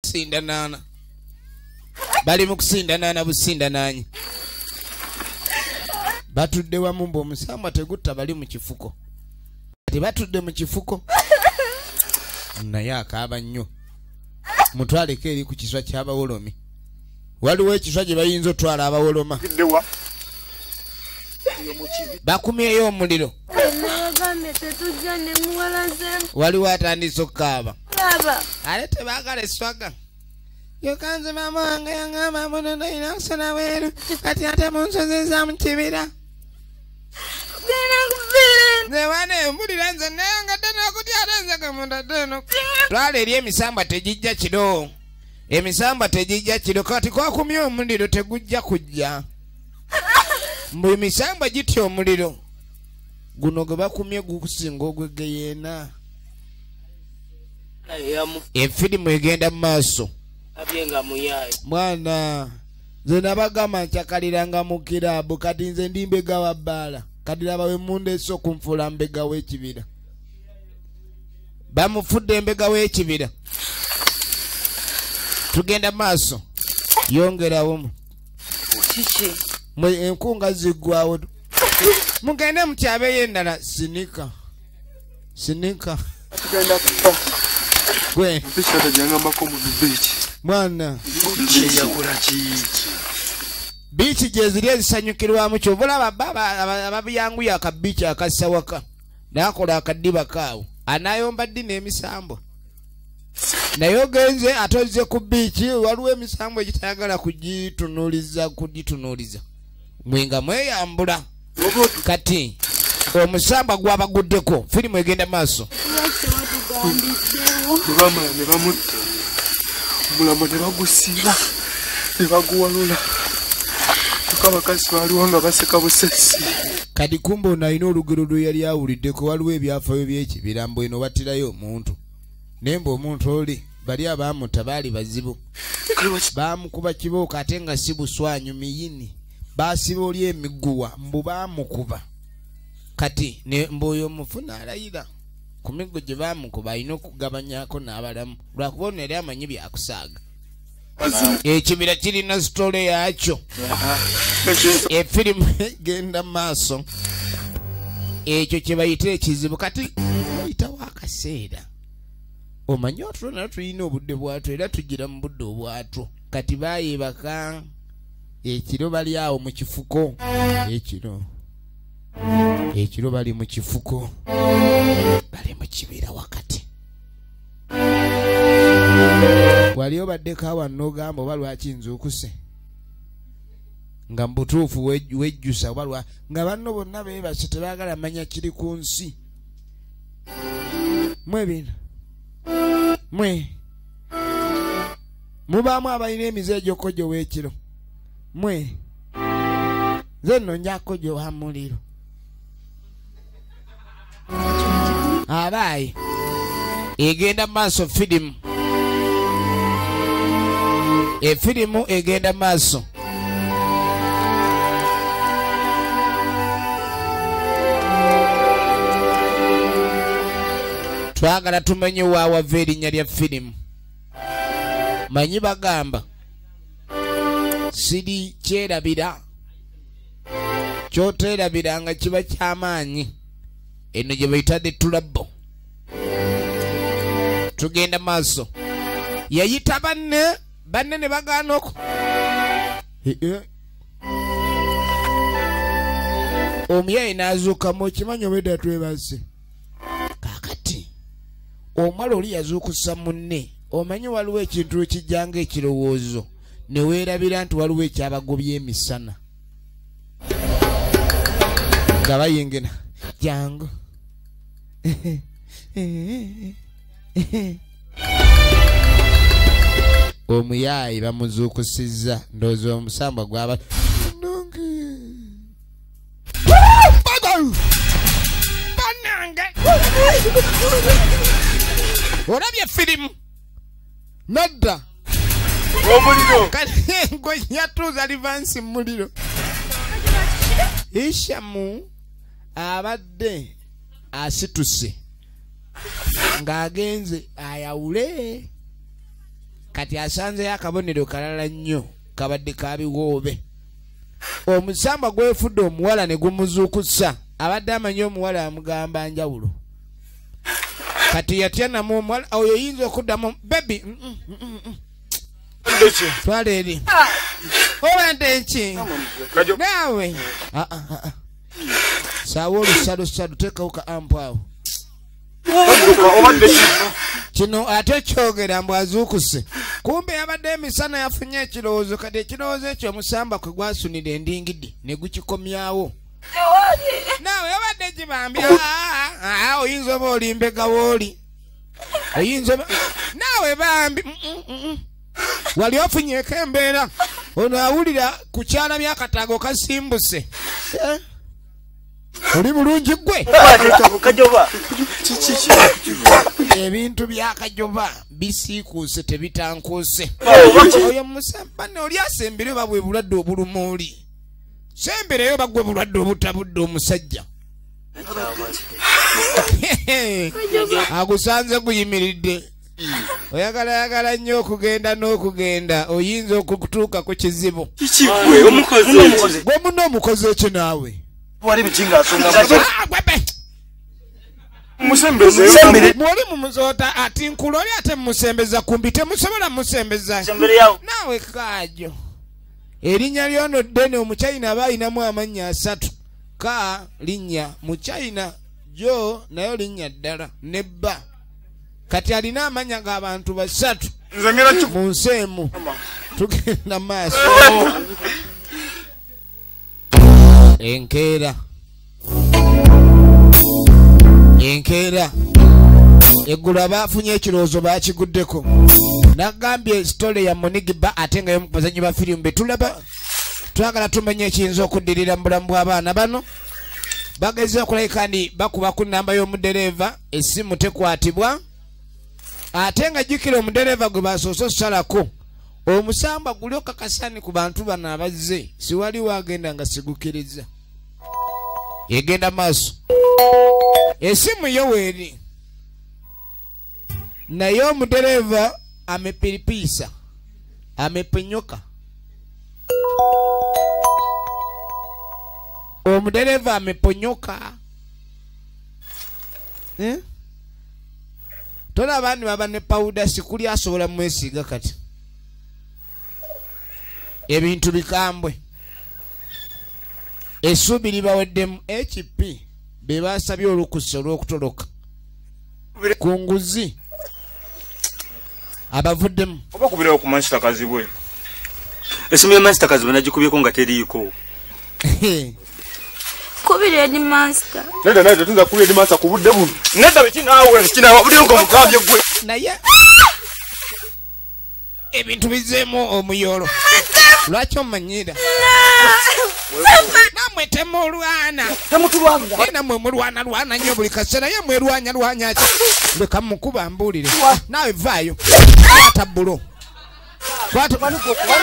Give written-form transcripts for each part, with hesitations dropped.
sindanana bali mu kusindanana busindananyi batudde wamu mbomusamba tegutta bali mu kifuko ati batudde mu kifuko naye akaaba nnyo mutwaleko eri ku kiswa ky'abawolomi waliwo ekiswa gye bayinza otwala abawoloma bakumyeyo omuliro waliwo atandise okukaaba ale tebaagala eswaga yokanze maama wange yangamba munono ina kusona bweru kati ate munsozi ez'omu kibira newana embulira nze nayangadde n'okutya ate nze gamunda ddeno twala eri emisamba tegijja kiro emisamba tegijja kiro kati kwakumye omuliro tegujja kujja mbu emisamba gitya omuliro guno gwe bakumye gukusinga ogwegeyeena efirimu egenda mu maaso mwana nze nabagamba nkyakaliranga mu kiraabu kati nze ndi mbega wa bbaala kati laba we mundeese okunfuula mbega w'ekibira bamufudde embega w'ekibira tugenda maaso yongerawo mwe enkunga ziggwawo mugende mukyabeyo endala sinika gwe mwana biiki gye ziri ezisanyukirwamu kyobulaba ababuyanguya akabiiki akassa waka nakola akaddiba kaawo anayomba ddi n'emisambo naye ogenze atozze ku biiki waliwo emisambo egitayagala kugitunuuliza mwenga mweyambula kati omusamba gwabaguddeko firimu egenda maaso ne bamutta omulamu ne bagusira ne baguwalula abakazi baaliwo nga baseka busesi kati kumba ono alina olugero lwe yali awuliddeko waliwo ebyafaayo by'ekibira mbu eno battirayo omuntu naye mbu omuntu oli bali abaamutta baali bazibu baamukuba kibooko ate nga si buswanyu miyini baasiba oli emiguwa mbu baamukuba kati mbu oyo omufuna alayira ku miggo gye baamukuba alina okugabanyako n'abalamu lwakuba ono yali amanyi byakusaaga ekibira kirina sitole yakyo efirimu egenda maaso ekyo kye bayita ekizibu kati bayitawo akaseera omanyi otulo nayo tulina obudde bwatwo era tugira mu budde obwatwo kati baayebaka ekiro bali awo mu kifuko ekiro bali mu kifuko bali mu kibira wakati wali obaddeko awo n'ogamba oba lwaki nzuukuse nga mu butuufu wejjusa oba nga banno bonna beebase tebaagala manya kiri ku nsi mwebina mubaamu abalina emize egy'okkojo w'ekiro nze nno njakkojo wa muliro abaayi egenda maaso firimu efirimu egenda maaso twagala tumenye waawava erinnya lya firimu manyi bagamba siri kyerabira kyoteerabira nga kiba kyamaanyi eno gye bayita the tulabo tugenda maaso yayita banne ne bagaana oko omuyayi n'azuukamu okimanyi obwedda twebase kaakati omwala oli yazuukusa munne omanyi waliwo ekintu ekijjanga ekirowoozo ne weerabira nti waliwo ekyabagobya emisana nga bayingina jangu omuyayi bamuzuukusizza ndowooza omusamba gwaba banange olabye firimu nadda omuliro kati yatuuza livansi muliro ishamu abadde asituse ng'agenze ayawule kati asanzeyo akabonero kalala nnyo kabadde kabiwoobe. Omusamba gwefudde omuwala ne gumuzuukusa abadde amanyi omuwala amugamba njawulo. Kati yatya namu omuwala oyo yinza okuddamu bebi twala eri obadde nki naawe saawa olusalosalo teekawo ka ampu awo kino ate kyogera mbu azuukuse kumbe yabadde emisana yafunye ekirowoozo kati ekirowoozo ekyo omusamba kwe gwasunira endingidi ne gukikomyawo naawe yabadde kibambye oyinza oba olimbega wooli oyinza oba naawe bambi wali ofunyeeko embeera ono awulira ku kyala byakataago kasimbuse oli bulungi gwe ebintu byakajoba bisiikuuse tebitankuuse oyo musamba ne oli asembere oba bwe bulwadde obuluma oli sembereyo bagwe bulwadde obutabudde omusajja agusanze guyimiridde oyagala nnyo okugenda n'okugenda oyinza okutuuka ku kizibu gwe muno omukozi ekyo naawe mwoli mumuzoota ati nkulu oli ate mumusembeza kumbi temusobola mumusembeza naawe kaajo erinnya lyono ddene omuchina aba ayinamu amannya 3 ka linnya muchina jo nayo linnya ddala nebba kati alina amanya g'abantu 3 mu nsi emu tugenda maaso enkeera eggulu abafunye ekirowoozo baakiguddeko nagambye sitole ya Monigiba ate nga y'omubazanyi ba firimu betulaba twagala tumenye ekiyinza okuddirira mu bulamu bw'abaana bano bageze okulabika ndi bakuba ku nnamba y'omudereeva essimu tekwatibwa ate nga jjukira omudereeva gwe basoose osalako omusamba guli okakasani ku bantu bano abazze siwali wagenda nga sigukiriza egenda maaso essimu yo weeri naye omudereeva amepiripisa amepenyoka omudereeva ameponyoka tolaba ni baba ne pawuda sikuli asobola mwesiga kati ebintu bikambwe essuubi libaweddemu HP be basabye olukusa olw'okutoloka ku nguzi abavuddemu oba kubirawo ku mansita kazibwe esimu ya mansita kazibwe nagikubyeko nga teriiko kubira edi mansita neda tunza kubira edi mansita ku budde buno neda bekinaawe budde ngo mugambye gwe naye ebintu bizeemu omuyolo lwaki omanyira namwe temulwana namwe mulwana nnyo buli kaseera ye mwerwanya ki leka mukuba mbuulire naawe vaayo kwata bbulo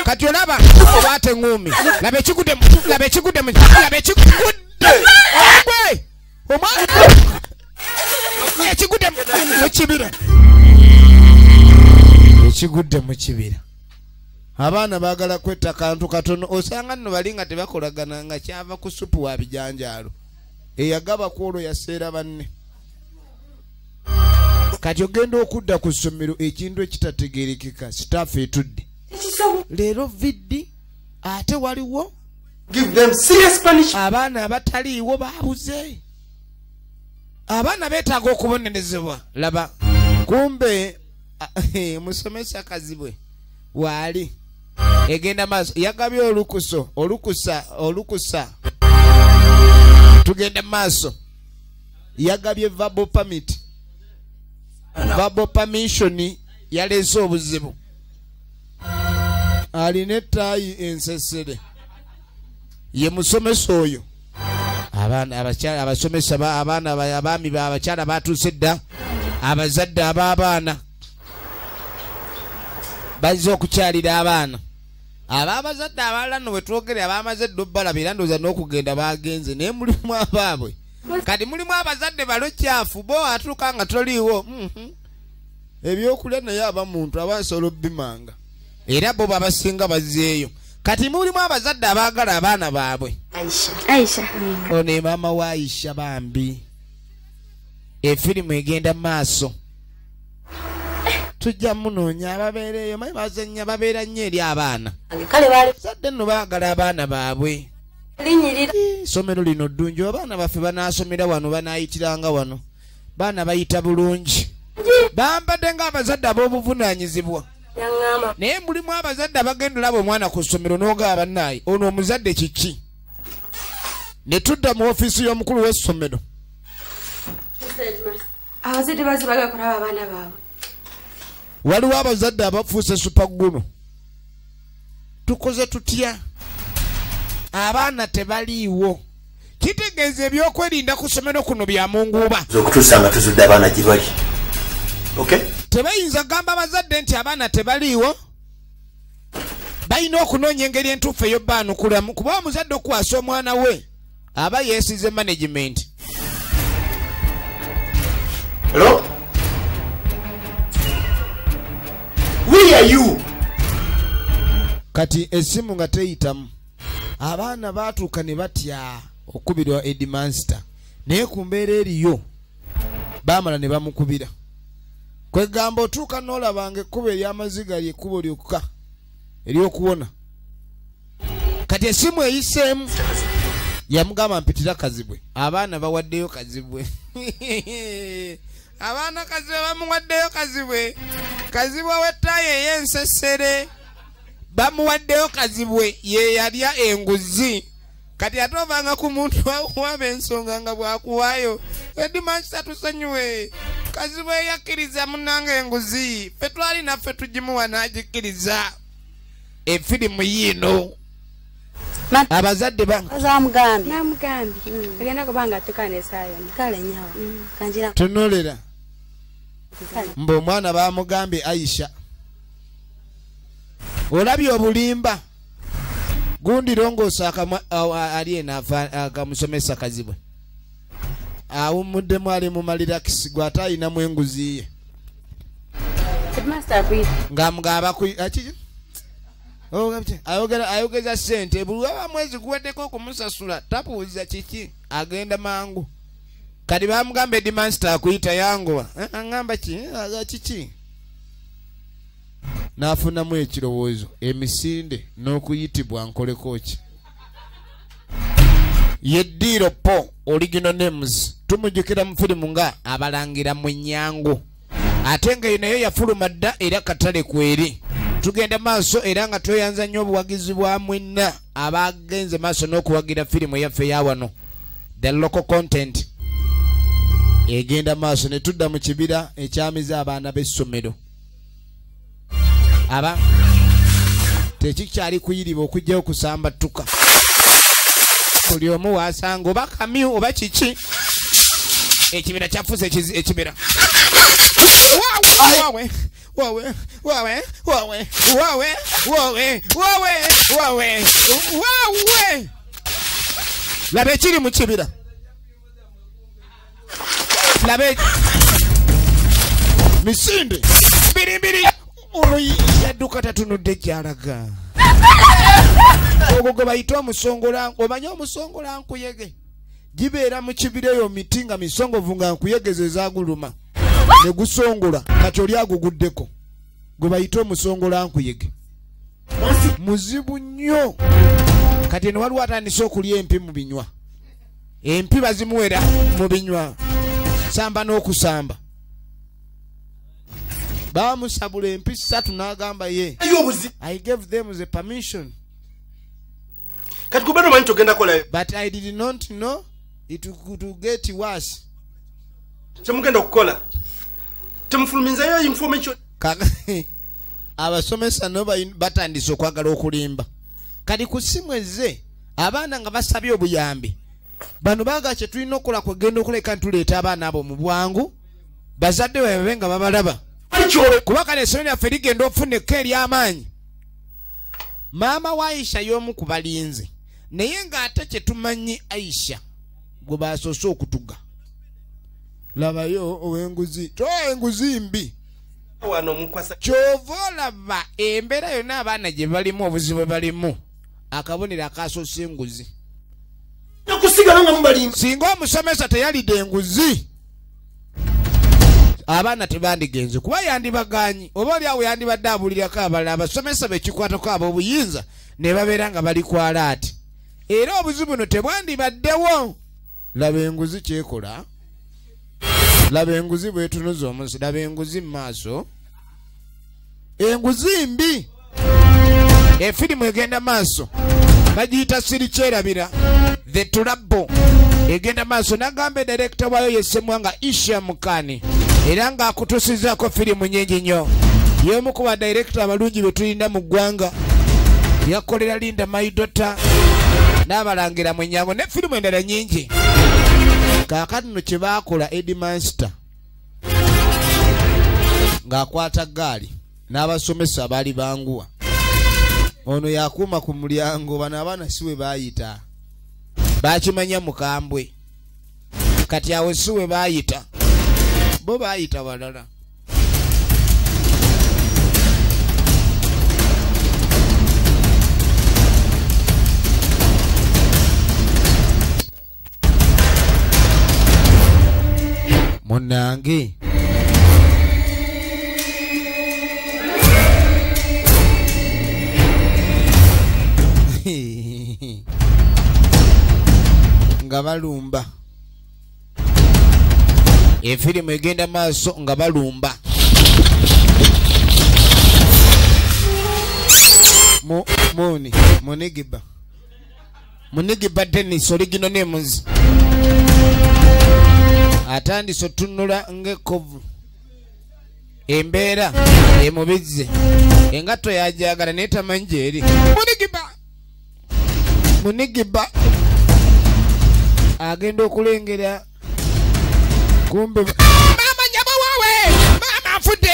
kati olaba obaate ngumi laba ekigudde ekigudde mu kibira ekigudde mu kibira abaana baagala kwetta kantu katono osanga nno bali nga tebakolagana nga kyava ku supu wa bijanjaalo eyagaba ku olwo yaseera banne kati ogenda okudda ku ssomero ekintu ekitategeerekeka sitaafu etudde leero viddi ate waliwo abaana abataliiwo baabuze abaana beetaaga okubonerezebwa laba kumbe musomesa kazibwe waali egenda maaso yagabye olukusa tugenda maaso yagabye verbal permission yaleese obuzibu alina ettaayi ensesere ye musomesa oyo abasomesa abaami abakyala batuuse dda abazadde ab'abaana bazze okukyalira abaana ab'abazadde abalala nno bwe twogere abamaze dda obbalabira ndowooza n'okugenda bagenze naye mulimu abaabwe kati mulimu abazadde balokyafu bo atuuka nga toliiwo ebyokulya naye aba muntu abasobola obbimanga era bo babasinga bazzeeyo kati mulimu abazadde abaagala abaana baabwe Aisha ono maama wa Aisha bambi efirimu egenda maaso tujja munoonya ababeereeyo mayi bazannya babeera nnyo eri abaana kale bali zadde nno baagala abaana baabwe linyirira somero lino ddungi abaana baffe banaasomera wano banaayitiranga wano baana bayita bulungi bambadde ng'abazadde ab'obuvunaanyizibwa yaŋŋamba naye mulimu abazadde abagenda olaba omwana ku ssomero n'ogaba bannaayi ono omuzadde kiki ne tudda mu ofiisi y'omukulu w'essomero abazadde bazibaga kulaba abaana baabwe waliwo abazadde abafuuse supagguno tukoze tutya abaana tebaliiwo kitegeeza ebyokwerinda ku ssomero kuno bya munguuba okutuusa nga tuzudde abaana gye bali okay tebayinza kugamba abazadde nti abaana tebaliiwo balina okunoonya engeri entuufu ey'obbaanukulamu kuba omuzadde okukwasa omwana we aba yeesize management. Hello? Where are you? Kati esimu nga teyitamu abaana baatuuka ne batya okubirwa Edmaster naye ku mbeera eriyo baamala ne bamukubira kwegamba otuuka n'olabanga ekkubo ery'amaziga lyekkubo lyokka ery'okuwona kati esimu eyiseemu yamugamba mpitira Kazibwe abaana bawaddeyo Kazibwe abaana Kazibwe bamuwaddeyo Kazibwe w'ettaayi ey'ensesere bamuwaddeyo Kazibwe ye yalya enguzi kati ate ovanga ku muntu waba ensonga nga bwakuwaayo Edmaster tusonyiwe Kazibwe yakkiriza munnanga enguzi ffe twali naffe tugimuwa n'agikkiriza efirimu yiino abazadde namugambi agenda kubanga tukanesayo kale nyawo kanjira tunolera mbo omwana bamugambye Aisha olabye obulimba gundi longoosa aliena akamusomesa Kazibwe awumuddemu ali mu malirax gwe ate ayinamu enguzi ye ng'amugamba ayogeza ssente buli waba mwezi guweddeko okumusasula tapuuza kiki agenda mangu kati bamugamba Edmaster akuyita yangowa aŋŋamba kiki n'afunamu ekirowoozo emisinde n'okuyitibwa nkoleko ki Yeddiiro Po original names tumujjukira mu firimu nga abalangira mu nnyango ate nga nayo yafuluma dda era katale kweri tugenda maaso era nga tweyanza nnyo obuwagizi bwa mwenna abagenze maaso n'okuwagira firimu yaffe ya wano the local content egenda maaso ne tudda mu kibira ekyamiza abaana b'essomero aba tekikyali kuyiriba okujjayo kusamba ttuka buli omu wasanga oba kamyu oba kiki ekibira kyafuuse ekibira laba ekiri mu kibira laba misinde mbirimbiri ono yadduka tatunudde gyalaga ogwo gwe bayita omusongolanku omanyi omusongolankuyege gibeera mu kibira eyo miti nga misongovu nga nkuyegeze ezaguluma ne gusongola kati oli aguguddeko gwe bayita omusongolankuyege muzibu nnyo kati eno waliwo atandise okulya empi mu binywa empi bazimuwera mu binywa samba n'okusamba bamusabula empi 3 n'agamba ye I gave them the permission kati kubano manyi togenda kola but I did not know it would get worse temugenda okukola temufulumizayo information abasomesa no batandise okwagala okulimba kati ku ssimu ezze abaana nga basabye obuyambi bano baga kye tulina okukola kwegenda okuleka ntuleeta abaana abo mu bwangu bazadde babe nga babalaba kuba kale essomero lyaffe ligenda ofuneko ery'amaanyi maama wa Aisha y'omu ku balinzi naye ng'ate kye tumanyi Aisha gwe basoose okutuga labayo ow'enguzi enguzi mbi wano mukwasa kyovolaba embeera yonna abaana gye balimu obuzibu balimu akabonero akasosa enguzi okusigala nga mubalimba singa omusomesa teyalidde enguzi abaana tebandigenze kuba yandibaganye oba oli awo yandibadde abulirako abalala abasomesa bekikwatako ab'obuyinza ne babeera nga bali kwala ati era obuzibu buno tebwandibaddewo laba enguzi kyekola laba enguzi bwetunuza omunsi laba enguzi mu maaso enguzi mbi efirimu egenda maaso bagiyita sirikyerabira the trouble egenda maaso nagamba edirekita waayo yesemwanga Isha Mukani era ng'akutuusizaako firimu nyingi nnyo y'omu ku badirekita abalungi be tulina mu ggwanga yakolera Linda My Daughter n'abalangira Mwenyango ne firimu endala nyingi kaakati no kye baakola Eddie Master ng'akwata gaali n'abasomesa abaali banguwa ono yakuuma ku mulyango bano abaana si we baayita baakimanya mukambwe kati awo si we baayita bo baayita balala munange nga balumba efirimu egenda maaso nga balumba muni munigiba Dennis original names atandise otunula ng'ekkovu embeera emubizze engatto yajagala naye tamanyi gyeri munigiba agenda okulengera kumbe mama nyabo wawe mama afudde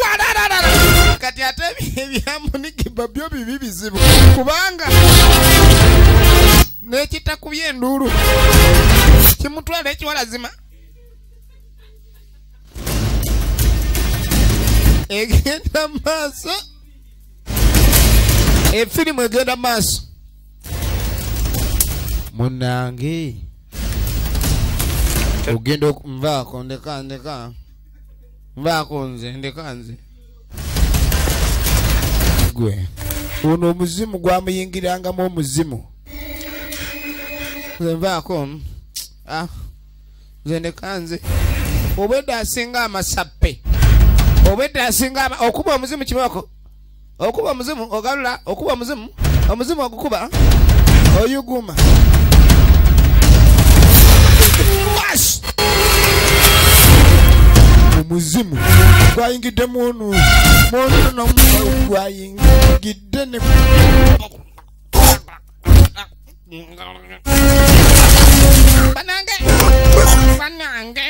walalala kati ate ebyamunigiba byo bibi bizibu kubanga n'ekitakubye enduulu kimutwala ekiwalazima egenda maaso efirimu egenda maaso munange ogenda nvaako ndeka nvaako nze gwe ono omuzimu gwamuyingirangamu omuzimu nze nvaako nze ndeka nze obwedda asinga amasappe obwedda asinga okuba omuzimu kiboko okuba omuzimu ogalula okuba omuzimu ogukuba oyuguma omuzimu gwayingidde munu gwayingidde ne banange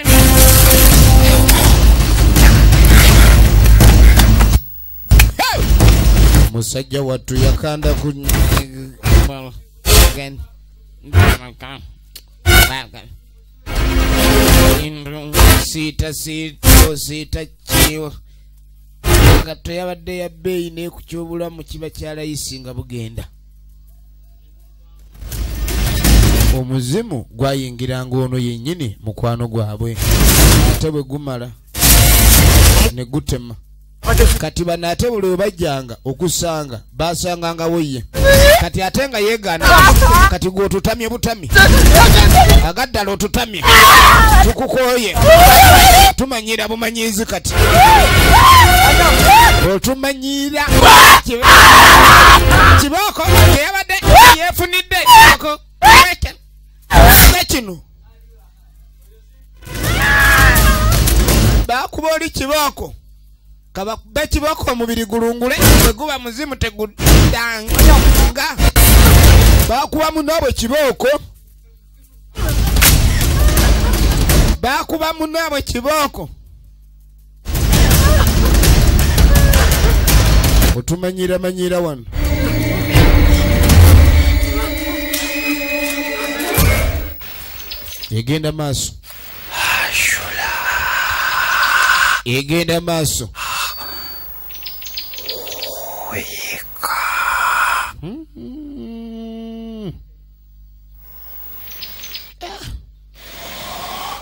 musajja wattu yakanda ku sita kiwa gatto yabadde ya bbeeyi n'ekukyobulamu kiba kyalayisi nga bugenda omuzimu gwayingiranga ono yennyini mukwano gwabwe ate bwe gumala ne gutema kati bano ate buli we bajjanga okusanga basangangawo ye kati ate nga yeegaana kati gw'otutamye butami agaddala otutamye tukukooye tumanyira bumanyiizi kati otumanyira kibooko eyabadde yeefunidde kino bakuba oli kibooko kabakube kibooko omubiri gulungule teguba muzimu tegudanga bakuba munaabwe kibooko bakuba munaabwe kibooko otumanyira wano egenda maaso egenda maaso.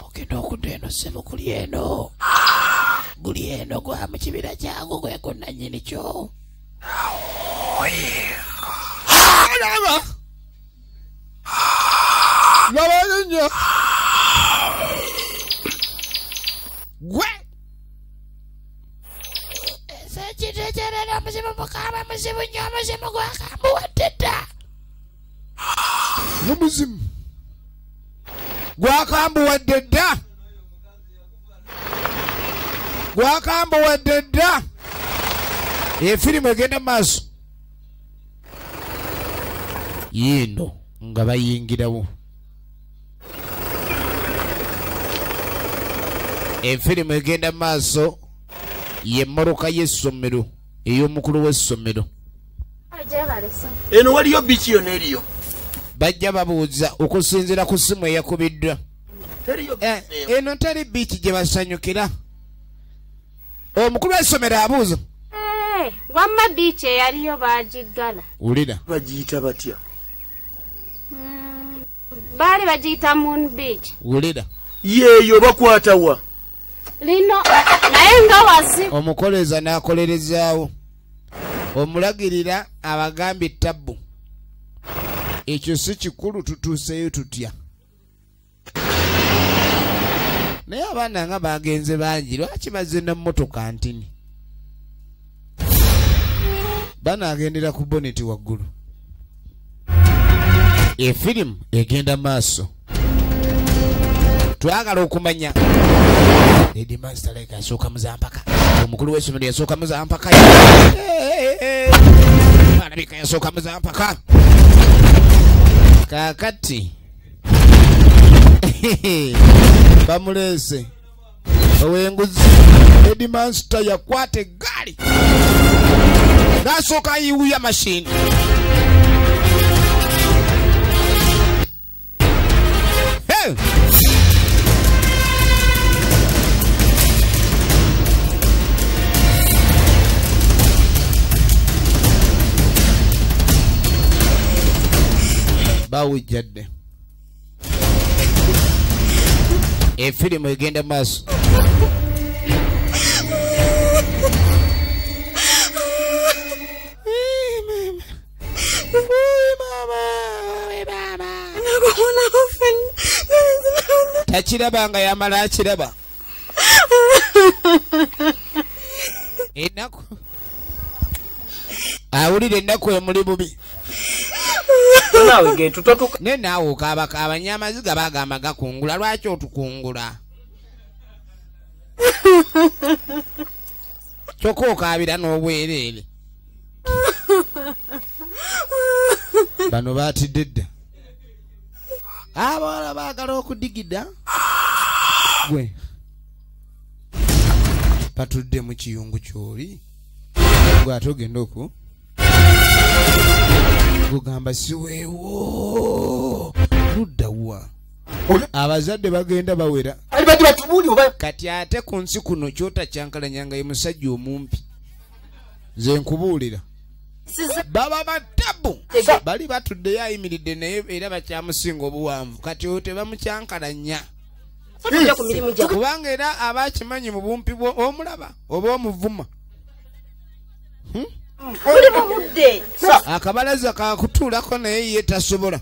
Ogenda okudda eno ssebo kuli eno. Guli eno gwa mu kibira kyangu gweko nannyini kyo. Laba! Laba nnyo! Gwe! Sekitekerera muzibu mukama muzibu nnyo muzimu gwakambuwadde dda. N'omuzimu gwakambuwadde dda. Gwakambuwadde dda. Efirimu egenda maaso. Yino nga bayingirawo. Efirimu egenda maaso y'emmoroka y'essomero ey'omukulu w'essomero. Eno waliyo biiki yonna eriyo. Bajja babuuza okusinziira ku ssimu eyakubiddwa. Eno teri biiki gye basanyukira. Omukulu w'essomero abuuza. Wamma biiki eyaliyo baagiggala. Wulira. Bagiyita batya? Baali bagiyita Moon Beach. Wulira. Yeeyo bakwatawa. Lino naye nga wasi. Omukoleza n'akolerezaawo. Omulagirira abagambye ttabbu. Ekyo si kikulu tutuuseyo tutya. Naye abaana nga bagenze bangi lwaki bazze n'emmotoka ntini? Banaagendera ku boneti waggulu. Efirimu egenda maaso. Twagala okumanya Lady Master Lake asooka muzampaka. Omukulu w'essomero yasooka muzampaka. Alabika yasooka muzampaka. Kaakati bamuleese owenguzi. Lady Master yakwata eggaali n'asooka ayiwuya mashini. Bawujjadde. Efirimu egenda maaso. Takiraba nga yamala akiraba. Ennaku awulira ennaku emuli bubi. Naawe ge tutotuka. Ne naawe okaabakaaba nnyo amaziga bagamba gakungula. Lwaki otukungula? Kyokka okaabira n'obwereere. Bano baatidde dda. Abawala baagala okudigida. Gwe batudde mu kiyungu ky'oli. Gwe ate ogenda oku gugamba siweewo luddawa. Abazadde bagenda bawera. Kati ate ku nsi kuno ky'otacyankalanyanga ye musajja omumpi. Nze nkubuulira. Baba batabu bali batuddeyo ayimiridde naye era bakyamusinga obuwanvu. Kati oyo tebamukyankalanya. Kubanga era abakimanyi mu bumpi omulaba oba omuvuma. Akabalaza kakutuulako naye ye tasobola.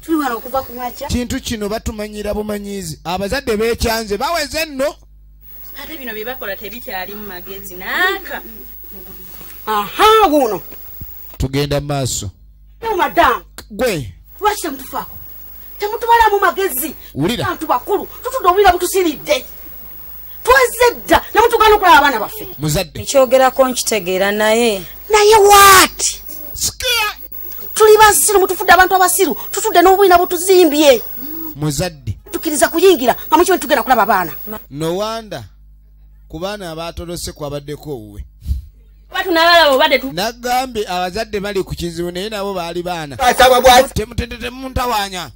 Kintu kino batumanyira bumanyizi. Abazadde beekyanze baweze nno. Ate bino bye bakola tebikyali mu magezi naaka. Aha guno. Tugenda maaso. Madam. Gwe. Lwaki temutufaako? Temutubala mu magezi. Wulira. Abantu bakulu tutudde obulira butusiridde. Twezedda nemutugana okulaba abaana baffe. Muzadde. Ekyogerako nkitegeera naye. Naye what? Sikia. Tuli basiru mutufudde abantu abasiru. Tutudde n'obulina butuzimbye. Muzadde. Tukiriza kuyingira nga mukiwe tugenda kulaba abaana. No wanda. Ku baana abaatolose kwabaddeko owe. Batu nalala obadde tu. Nagambye abazadde bali ku kizibu naye nabo baali baana. Temutendete muntawaanya.